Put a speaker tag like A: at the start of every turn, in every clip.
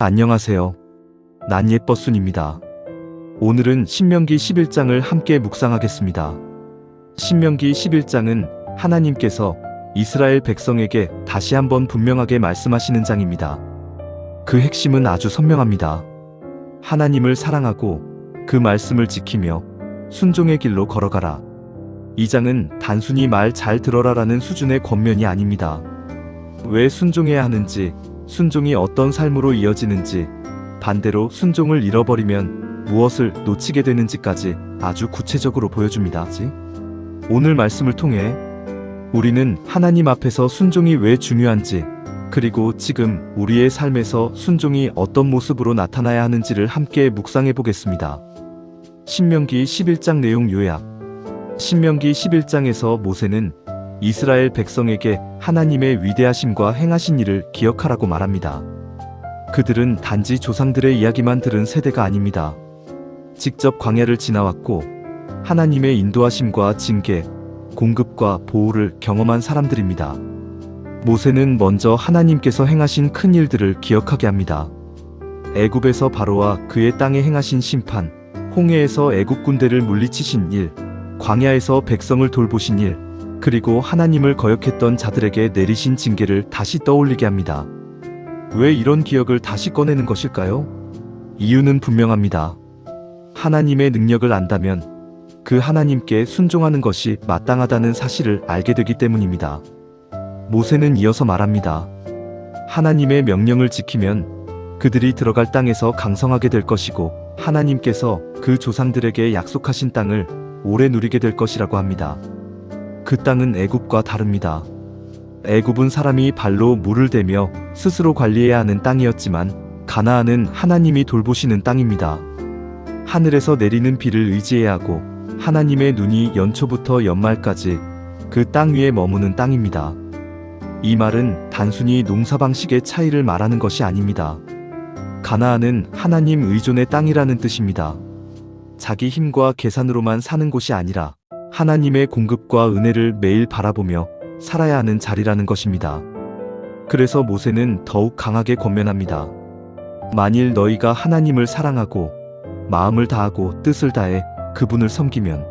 A: 안녕하세요. 난 예뻐순입니다. 오늘은 신명기 11장을 함께 묵상하겠습니다. 신명기 11장은 하나님께서 이스라엘 백성에게 다시 한번 분명하게 말씀하시는 장입니다. 그 핵심은 아주 선명합니다. 하나님을 사랑하고 그 말씀을 지키며 순종의 길로 걸어가라. 이 장은 단순히 말 잘 들어라라는 수준의 권면이 아닙니다. 왜 순종해야 하는지, 순종이 어떤 삶으로 이어지는지, 반대로 순종을 잃어버리면 무엇을 놓치게 되는지까지 아주 구체적으로 보여줍니다. 오늘 말씀을 통해 우리는 하나님 앞에서 순종이 왜 중요한지, 그리고 지금 우리의 삶에서 순종이 어떤 모습으로 나타나야 하는지를 함께 묵상해 보겠습니다. 신명기 11장 내용 요약. 신명기 11장에서 모세는 이스라엘 백성에게 하나님의 위대하심과 행하신 일을 기억하라고 말합니다. 그들은 단지 조상들의 이야기만 들은 세대가 아닙니다. 직접 광야를 지나왔고 하나님의 인도하심과 징계, 공급과 보호를 경험한 사람들입니다. 모세는 먼저 하나님께서 행하신 큰 일들을 기억하게 합니다. 애굽에서 바로와 그의 땅에 행하신 심판, 홍해에서 애굽 군대를 물리치신 일, 광야에서 백성을 돌보신 일, 그리고 하나님을 거역했던 자들에게 내리신 징계를 다시 떠올리게 합니다. 왜 이런 기억을 다시 꺼내는 것일까요? 이유는 분명합니다. 하나님의 능력을 안다면 그 하나님께 순종하는 것이 마땅하다는 사실을 알게 되기 때문입니다. 모세는 이어서 말합니다. 하나님의 명령을 지키면 그들이 들어갈 땅에서 강성하게 될 것이고 하나님께서 그 조상들에게 약속하신 땅을 오래 누리게 될 것이라고 합니다. 그 땅은 애굽과 다릅니다. 애굽은 사람이 발로 물을 대며 스스로 관리해야 하는 땅이었지만 가나안은 하나님이 돌보시는 땅입니다. 하늘에서 내리는 비를 의지해야 하고 하나님의 눈이 연초부터 연말까지 그 땅 위에 머무는 땅입니다. 이 말은 단순히 농사 방식의 차이를 말하는 것이 아닙니다. 가나안은 하나님 의존의 땅이라는 뜻입니다. 자기 힘과 계산으로만 사는 곳이 아니라 하나님의 공급과 은혜를 매일 바라보며 살아야 하는 자리라는 것입니다. 그래서 모세는 더욱 강하게 권면합니다. 만일 너희가 하나님을 사랑하고 마음을 다하고 뜻을 다해 그분을 섬기면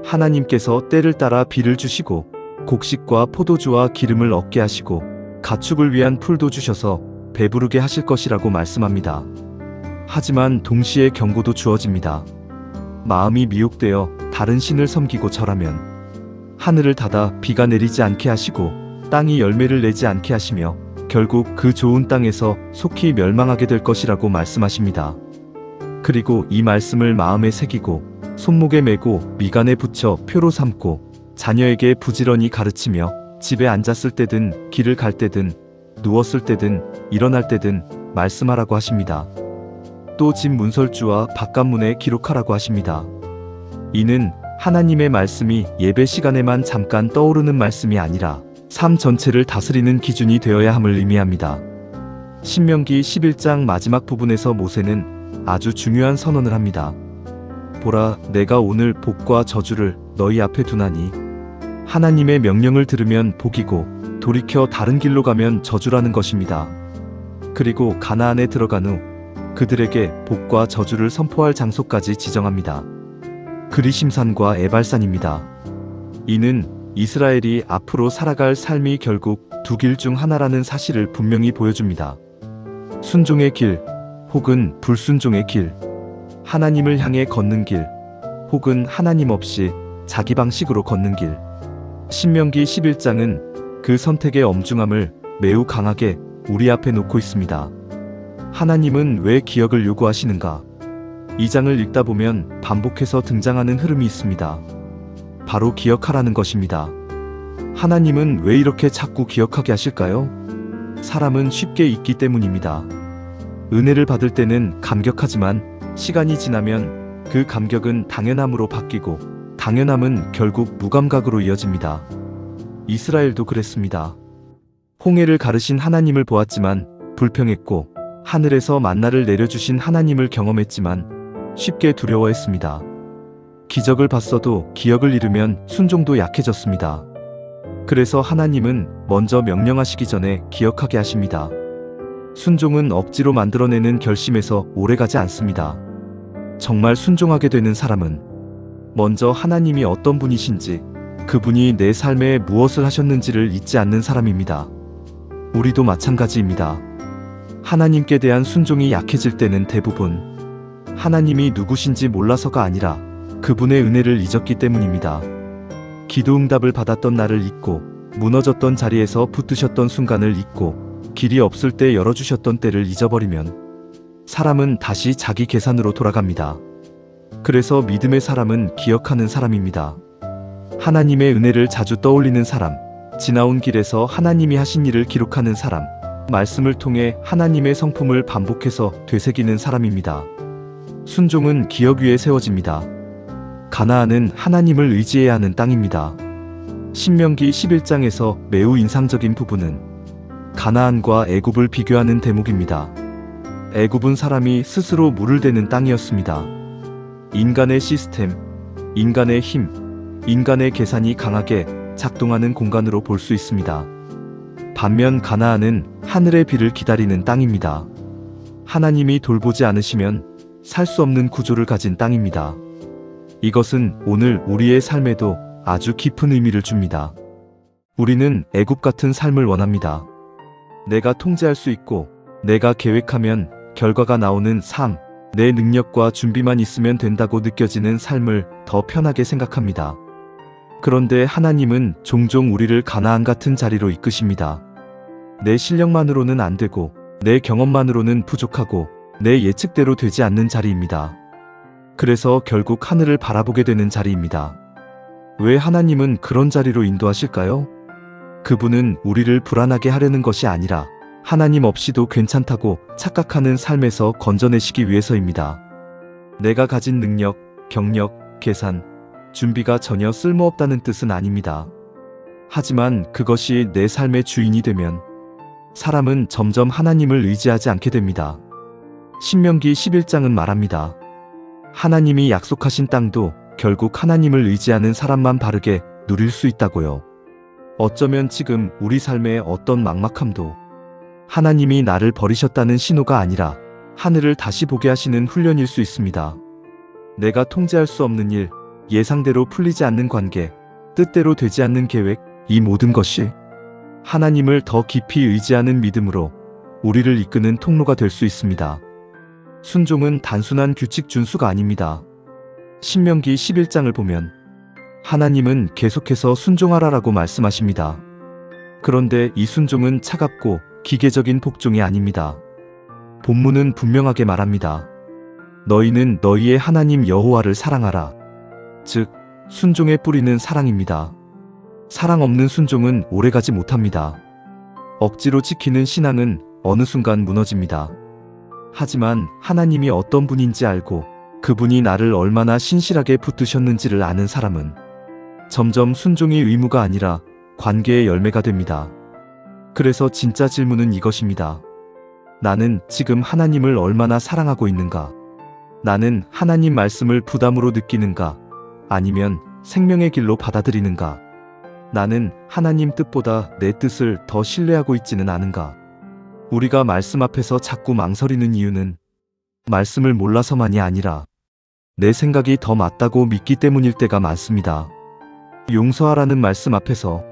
A: 하나님께서 때를 따라 비를 주시고 곡식과 포도주와 기름을 얻게 하시고 가축을 위한 풀도 주셔서 배부르게 하실 것이라고 말씀합니다. 하지만 동시에 경고도 주어집니다. 마음이 미혹되어 다른 신을 섬기고 절하면 하늘을 닫아 비가 내리지 않게 하시고 땅이 열매를 내지 않게 하시며 결국 그 좋은 땅에서 속히 멸망하게 될 것이라고 말씀하십니다. 그리고 이 말씀을 마음에 새기고 손목에 메고 미간에 붙여 표로 삼고 자녀에게 부지런히 가르치며 집에 앉았을 때든 길을 갈 때든 누웠을 때든 일어날 때든 말씀하라고 하십니다. 또 집 문설주와 바깥문에 기록하라고 하십니다. 이는 하나님의 말씀이 예배 시간에만 잠깐 떠오르는 말씀이 아니라 삶 전체를 다스리는 기준이 되어야 함을 의미합니다. 신명기 11장 마지막 부분에서 모세는 아주 중요한 선언을 합니다. 보라, 내가 오늘 복과 저주를 너희 앞에 두나니 하나님의 명령을 들으면 복이고 돌이켜 다른 길로 가면 저주라는 것입니다. 그리고 가나안에 들어간 후 그들에게 복과 저주를 선포할 장소까지 지정합니다. 그리심산과 에발산입니다. 이는 이스라엘이 앞으로 살아갈 삶이 결국 두 길 중 하나라는 사실을 분명히 보여줍니다. 순종의 길, 혹은 불순종의 길, 하나님을 향해 걷는 길, 혹은 하나님 없이 자기 방식으로 걷는 길. 신명기 11장은 그 선택의 엄중함을 매우 강하게 우리 앞에 놓고 있습니다. 하나님은 왜 기억을 요구하시는가? 이 장을 읽다 보면 반복해서 등장하는 흐름이 있습니다. 바로 기억하라는 것입니다. 하나님은 왜 이렇게 자꾸 기억하게 하실까요? 사람은 쉽게 잊기 때문입니다. 은혜를 받을 때는 감격하지만 시간이 지나면 그 감격은 당연함으로 바뀌고 당연함은 결국 무감각으로 이어집니다. 이스라엘도 그랬습니다. 홍해를 가르신 하나님을 보았지만 불평했고 하늘에서 만나를 내려주신 하나님을 경험했지만 쉽게 두려워했습니다. 기적을 봤어도 기억을 잃으면 순종도 약해졌습니다. 그래서 하나님은 먼저 명령하시기 전에 기억하게 하십니다. 순종은 억지로 만들어내는 결심에서 오래가지 않습니다. 정말 순종하게 되는 사람은 먼저 하나님이 어떤 분이신지, 그분이 내 삶에 무엇을 하셨는지를 잊지 않는 사람입니다. 우리도 마찬가지입니다. 하나님께 대한 순종이 약해질 때는 대부분 하나님이 누구신지 몰라서가 아니라 그분의 은혜를 잊었기 때문입니다. 기도 응답을 받았던 날을 잊고, 무너졌던 자리에서 붙드셨던 순간을 잊고, 길이 없을 때 열어주셨던 때를 잊어버리면 사람은 다시 자기 계산으로 돌아갑니다. 그래서 믿음의 사람은 기억하는 사람입니다. 하나님의 은혜를 자주 떠올리는 사람, 지나온 길에서 하나님이 하신 일을 기록하는 사람, 말씀을 통해 하나님의 성품을 반복해서 되새기는 사람입니다. 순종은 기억 위에 세워집니다. 가나안은 하나님을 의지해야 하는 땅입니다. 신명기 11장에서 매우 인상적인 부분은 가나안과 애굽을 비교하는 대목입니다. 애굽은 사람이 스스로 물을 대는 땅이었습니다. 인간의 시스템, 인간의 힘, 인간의 계산이 강하게 작동하는 공간으로 볼 수 있습니다. 반면 가나안은 하늘의 비를 기다리는 땅입니다. 하나님이 돌보지 않으시면 살 수 없는 구조를 가진 땅입니다. 이것은 오늘 우리의 삶에도 아주 깊은 의미를 줍니다. 우리는 애굽 같은 삶을 원합니다. 내가 통제할 수 있고, 내가 계획하면 결과가 나오는 삶, 내 능력과 준비만 있으면 된다고 느껴지는 삶을 더 편하게 생각합니다. 그런데 하나님은 종종 우리를 가나안 같은 자리로 이끄십니다. 내 실력만으로는 안 되고, 내 경험만으로는 부족하고, 내 예측대로 되지 않는 자리입니다. 그래서 결국 하늘을 바라보게 되는 자리입니다. 왜 하나님은 그런 자리로 인도하실까요? 그분은 우리를 불안하게 하려는 것이 아니라 하나님 없이도 괜찮다고 착각하는 삶에서 건져내시기 위해서입니다. 내가 가진 능력, 경력, 계산, 준비가 전혀 쓸모없다는 뜻은 아닙니다. 하지만 그것이 내 삶의 주인이 되면 사람은 점점 하나님을 의지하지 않게 됩니다. 신명기 11장은 말합니다. 하나님이 약속하신 땅도 결국 하나님을 의지하는 사람만 바르게 누릴 수 있다고요. 어쩌면 지금 우리 삶의 어떤 막막함도 하나님이 나를 버리셨다는 신호가 아니라 하늘을 다시 보게 하시는 훈련일 수 있습니다. 내가 통제할 수 없는 일, 예상대로 풀리지 않는 관계, 뜻대로 되지 않는 계획, 이 모든 것이 하나님을 더 깊이 의지하는 믿음으로 우리를 이끄는 통로가 될 수 있습니다. 순종은 단순한 규칙 준수가 아닙니다. 신명기 11장을 보면 하나님은 계속해서 순종하라라고 말씀하십니다. 그런데 이 순종은 차갑고 기계적인 복종이 아닙니다. 본문은 분명하게 말합니다. 너희는 너희의 하나님 여호와를 사랑하라. 즉, 순종의 뿌리는 사랑입니다. 사랑 없는 순종은 오래가지 못합니다. 억지로 지키는 신앙은 어느 순간 무너집니다. 하지만 하나님이 어떤 분인지 알고 그분이 나를 얼마나 신실하게 붙드셨는지를 아는 사람은 점점 순종이 의무가 아니라 관계의 열매가 됩니다. 그래서 진짜 질문은 이것입니다. 나는 지금 하나님을 얼마나 사랑하고 있는가? 나는 하나님 말씀을 부담으로 느끼는가? 아니면 생명의 길로 받아들이는가? 나는 하나님 뜻보다 내 뜻을 더 신뢰하고 있지는 않은가? 우리가 말씀 앞에서 자꾸 망설이는 이유는 말씀을 몰라서만이 아니라 내 생각이 더 맞다고 믿기 때문일 때가 많습니다. 용서하라는 말씀 앞에서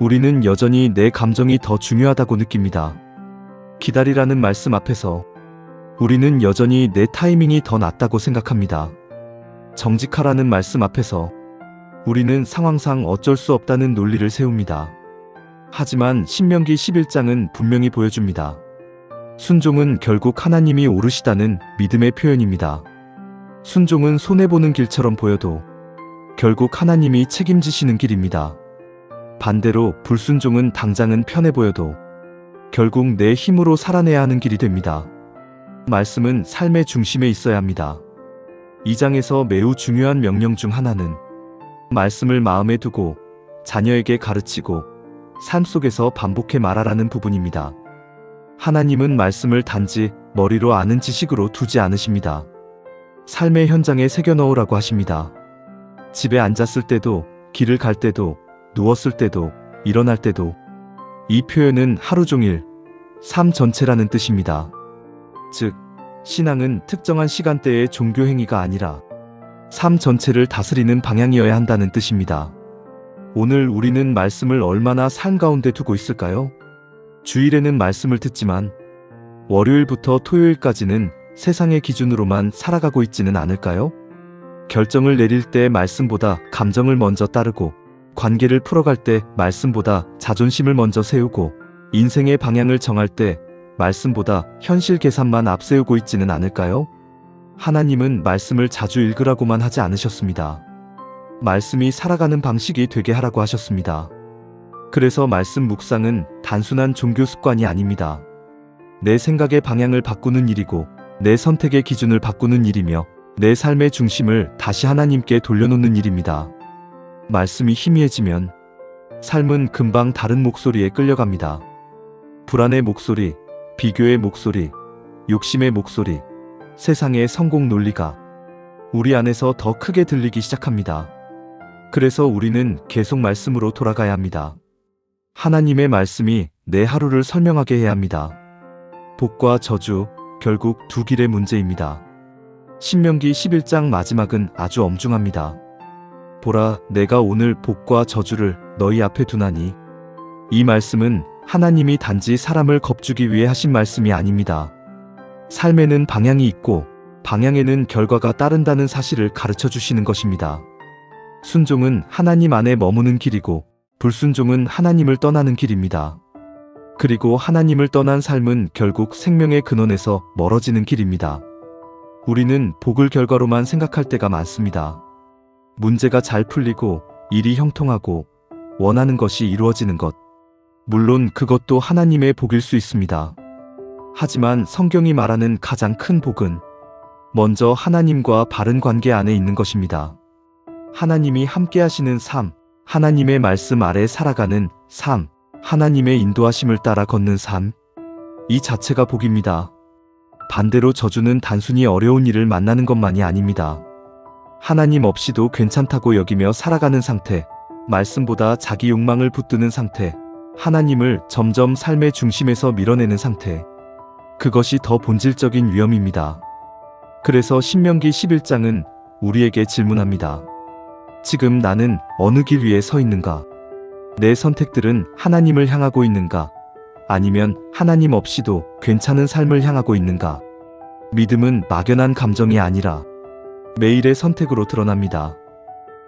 A: 우리는 여전히 내 감정이 더 중요하다고 느낍니다. 기다리라는 말씀 앞에서 우리는 여전히 내 타이밍이 더 낫다고 생각합니다. 정직하라는 말씀 앞에서 우리는 상황상 어쩔 수 없다는 논리를 세웁니다. 하지만 신명기 11장은 분명히 보여줍니다. 순종은 결국 하나님이 오르시다는 믿음의 표현입니다. 순종은 손해보는 길처럼 보여도 결국 하나님이 책임지시는 길입니다. 반대로 불순종은 당장은 편해 보여도 결국 내 힘으로 살아내야 하는 길이 됩니다. 말씀은 삶의 중심에 있어야 합니다. 이 장에서 매우 중요한 명령 중 하나는 말씀을 마음에 두고 자녀에게 가르치고 삶 속에서 반복해 말하라는 부분입니다. 하나님은 말씀을 단지 머리로 아는 지식으로 두지 않으십니다. 삶의 현장에 새겨 넣으라고 하십니다. 집에 앉았을 때도, 길을 갈 때도, 누웠을 때도, 일어날 때도. 이 표현은 하루 종일, 삶 전체라는 뜻입니다. 즉, 신앙은 특정한 시간대의 종교 행위가 아니라 삶 전체를 다스리는 방향이어야 한다는 뜻입니다. 오늘 우리는 말씀을 얼마나 삶 가운데 두고 있을까요? 주일에는 말씀을 듣지만 월요일부터 토요일까지는 세상의 기준으로만 살아가고 있지는 않을까요? 결정을 내릴 때 말씀보다 감정을 먼저 따르고, 관계를 풀어갈 때 말씀보다 자존심을 먼저 세우고, 인생의 방향을 정할 때 말씀보다 현실 계산만 앞세우고 있지는 않을까요? 하나님은 말씀을 자주 읽으라고만 하지 않으셨습니다. 말씀이 살아가는 방식이 되게 하라고 하셨습니다. 그래서 말씀 묵상은 단순한 종교 습관이 아닙니다. 내 생각의 방향을 바꾸는 일이고, 내 선택의 기준을 바꾸는 일이며, 내 삶의 중심을 다시 하나님께 돌려놓는 일입니다. 말씀이 희미해지면 삶은 금방 다른 목소리에 끌려갑니다. 불안의 목소리, 비교의 목소리, 욕심의 목소리, 세상의 성공 논리가 우리 안에서 더 크게 들리기 시작합니다. 그래서 우리는 계속 말씀으로 돌아가야 합니다. 하나님의 말씀이 내 하루를 설명하게 해야 합니다. 복과 저주, 결국 두 길의 문제입니다. 신명기 11장 마지막은 아주 엄중합니다. 보라, 내가 오늘 복과 저주를 너희 앞에 두나니. 이 말씀은 하나님이 단지 사람을 겁주기 위해 하신 말씀이 아닙니다. 삶에는 방향이 있고 방향에는 결과가 따른다는 사실을 가르쳐 주시는 것입니다. 순종은 하나님 안에 머무는 길이고, 불순종은 하나님을 떠나는 길입니다. 그리고 하나님을 떠난 삶은 결국 생명의 근원에서 멀어지는 길입니다. 우리는 복을 결과로만 생각할 때가 많습니다. 문제가 잘 풀리고, 일이 형통하고, 원하는 것이 이루어지는 것. 물론 그것도 하나님의 복일 수 있습니다. 하지만 성경이 말하는 가장 큰 복은 먼저 하나님과 바른 관계 안에 있는 것입니다. 하나님이 함께 하시는 삶, 하나님의 말씀 아래 살아가는 삶, 하나님의 인도하심을 따라 걷는 삶. 이 자체가 복입니다. 반대로 저주는 단순히 어려운 일을 만나는 것만이 아닙니다. 하나님 없이도 괜찮다고 여기며 살아가는 상태, 말씀보다 자기 욕망을 붙드는 상태, 하나님을 점점 삶의 중심에서 밀어내는 상태. 그것이 더 본질적인 위험입니다. 그래서 신명기 11장은 우리에게 질문합니다. 지금 나는 어느 길 위에 서 있는가? 내 선택들은 하나님을 향하고 있는가? 아니면 하나님 없이도 괜찮은 삶을 향하고 있는가? 믿음은 막연한 감정이 아니라 매일의 선택으로 드러납니다.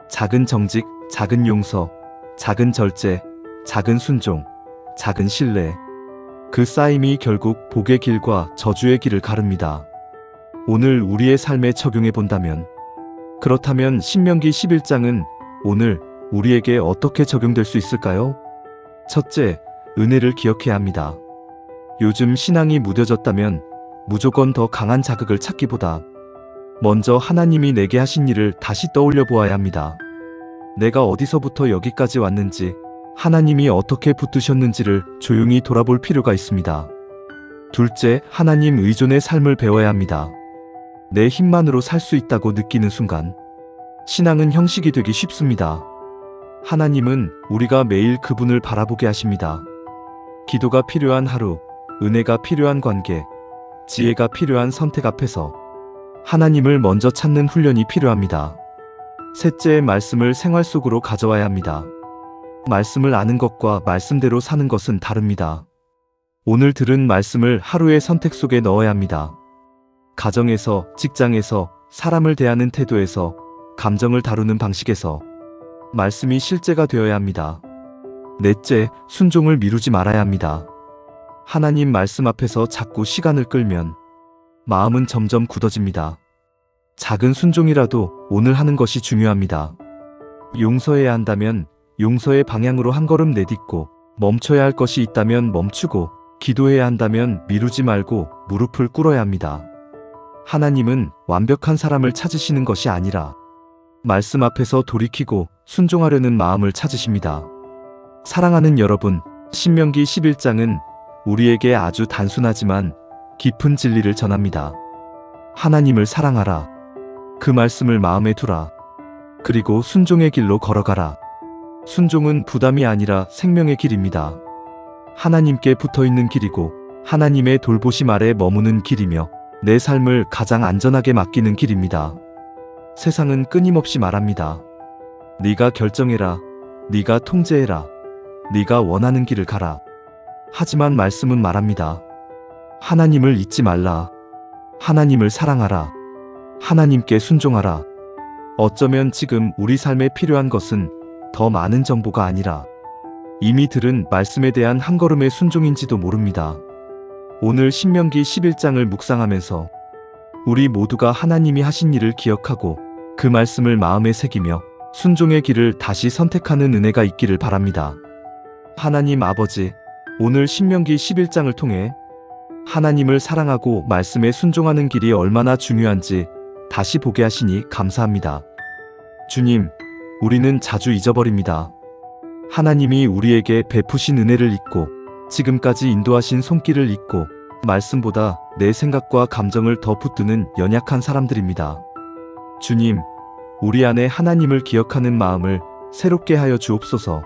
A: 작은 정직, 작은 용서, 작은 절제, 작은 순종, 작은 신뢰. 그 쌓임이 결국 복의 길과 저주의 길을 가릅니다. 오늘 우리의 삶에 적용해 본다면, 그렇다면 신명기 11장은 오늘 우리에게 어떻게 적용될 수 있을까요? 첫째, 은혜를 기억해야 합니다. 요즘 신앙이 무뎌졌다면 무조건 더 강한 자극을 찾기보다 먼저 하나님이 내게 하신 일을 다시 떠올려 보아야 합니다. 내가 어디서부터 여기까지 왔는지, 하나님이 어떻게 붙드셨는지를 조용히 돌아볼 필요가 있습니다. 둘째, 하나님 의존의 삶을 배워야 합니다. 내 힘만으로 살 수 있다고 느끼는 순간 신앙은 형식이 되기 쉽습니다. 하나님은 우리가 매일 그분을 바라보게 하십니다. 기도가 필요한 하루, 은혜가 필요한 관계, 지혜가 필요한 선택 앞에서 하나님을 먼저 찾는 훈련이 필요합니다. 셋째, 말씀을 생활 속으로 가져와야 합니다. 말씀을 아는 것과 말씀대로 사는 것은 다릅니다. 오늘 들은 말씀을 하루의 선택 속에 넣어야 합니다. 가정에서, 직장에서, 사람을 대하는 태도에서, 감정을 다루는 방식에서 말씀이 실제가 되어야 합니다. 넷째, 순종을 미루지 말아야 합니다. 하나님 말씀 앞에서 자꾸 시간을 끌면 마음은 점점 굳어집니다. 작은 순종이라도 오늘 하는 것이 중요합니다. 용서해야 한다면 용서의 방향으로 한 걸음 내딛고, 멈춰야 할 것이 있다면 멈추고, 기도해야 한다면 미루지 말고 무릎을 꿇어야 합니다. 하나님은 완벽한 사람을 찾으시는 것이 아니라 말씀 앞에서 돌이키고 순종하려는 마음을 찾으십니다. 사랑하는 여러분, 신명기 11장은 우리에게 아주 단순하지만 깊은 진리를 전합니다. 하나님을 사랑하라. 그 말씀을 마음에 두라. 그리고 순종의 길로 걸어가라. 순종은 부담이 아니라 생명의 길입니다. 하나님께 붙어있는 길이고, 하나님의 돌보심 아래 머무는 길이며 내 삶을 가장 안전하게 맡기는 길입니다. 세상은 끊임없이 말합니다. 네가 결정해라. 네가 통제해라. 네가 원하는 길을 가라. 하지만 말씀은 말합니다. 하나님을 잊지 말라. 하나님을 사랑하라. 하나님께 순종하라. 어쩌면 지금 우리 삶에 필요한 것은 더 많은 정보가 아니라 이미 들은 말씀에 대한 한 걸음의 순종인지도 모릅니다. 오늘 신명기 11장을 묵상하면서 우리 모두가 하나님이 하신 일을 기억하고 그 말씀을 마음에 새기며 순종의 길을 다시 선택하는 은혜가 있기를 바랍니다. 하나님 아버지, 오늘 신명기 11장을 통해 하나님을 사랑하고 말씀에 순종하는 길이 얼마나 중요한지 다시 보게 하시니 감사합니다. 주님, 우리는 자주 잊어버립니다. 하나님이 우리에게 베푸신 은혜를 잊고 지금까지 인도하신 손길을 잊고 말씀보다 내 생각과 감정을 더 붙드는 연약한 사람들입니다. 주님, 우리 안에 하나님을 기억하는 마음을 새롭게 하여 주옵소서.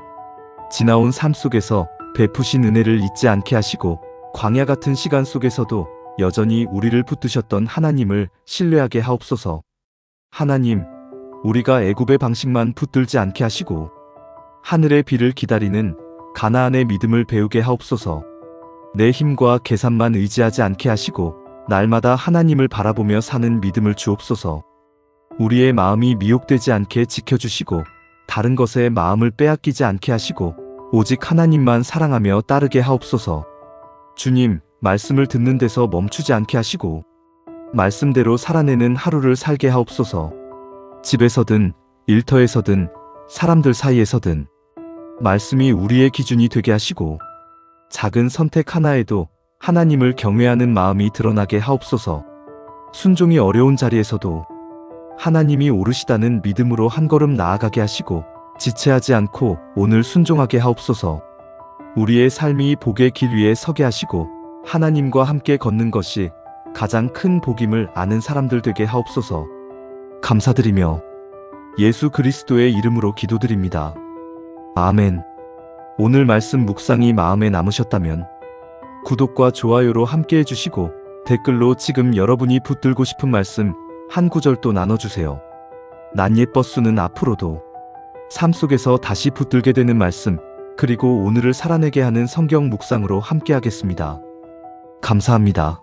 A: 지나온 삶 속에서 베푸신 은혜를 잊지 않게 하시고 광야 같은 시간 속에서도 여전히 우리를 붙드셨던 하나님을 신뢰하게 하옵소서. 하나님, 우리가 애굽의 방식만 붙들지 않게 하시고 하늘의 비를 기다리는 가나안의 믿음을 배우게 하옵소서. 내 힘과 계산만 의지하지 않게 하시고 날마다 하나님을 바라보며 사는 믿음을 주옵소서. 우리의 마음이 미혹되지 않게 지켜주시고 다른 것에 마음을 빼앗기지 않게 하시고 오직 하나님만 사랑하며 따르게 하옵소서. 주님, 말씀을 듣는 데서 멈추지 않게 하시고 말씀대로 살아내는 하루를 살게 하옵소서. 집에서든 일터에서든 사람들 사이에서든 말씀이 우리의 기준이 되게 하시고 작은 선택 하나에도 하나님을 경외하는 마음이 드러나게 하옵소서. 순종이 어려운 자리에서도 하나님이 오르시다는 믿음으로 한 걸음 나아가게 하시고 지체하지 않고 오늘 순종하게 하옵소서. 우리의 삶이 복의 길 위에 서게 하시고 하나님과 함께 걷는 것이 가장 큰 복임을 아는 사람들 되게 하옵소서. 감사드리며 예수 그리스도의 이름으로 기도드립니다. 아멘. 오늘 말씀 묵상이 마음에 남으셨다면 구독과 좋아요로 함께 해주시고 댓글로 지금 여러분이 붙들고 싶은 말씀 한 구절 또 나눠주세요. 난 예뻐수는 앞으로도 삶 속에서 다시 붙들게 되는 말씀 그리고 오늘을 살아내게 하는 성경 묵상으로 함께 하겠습니다. 감사합니다.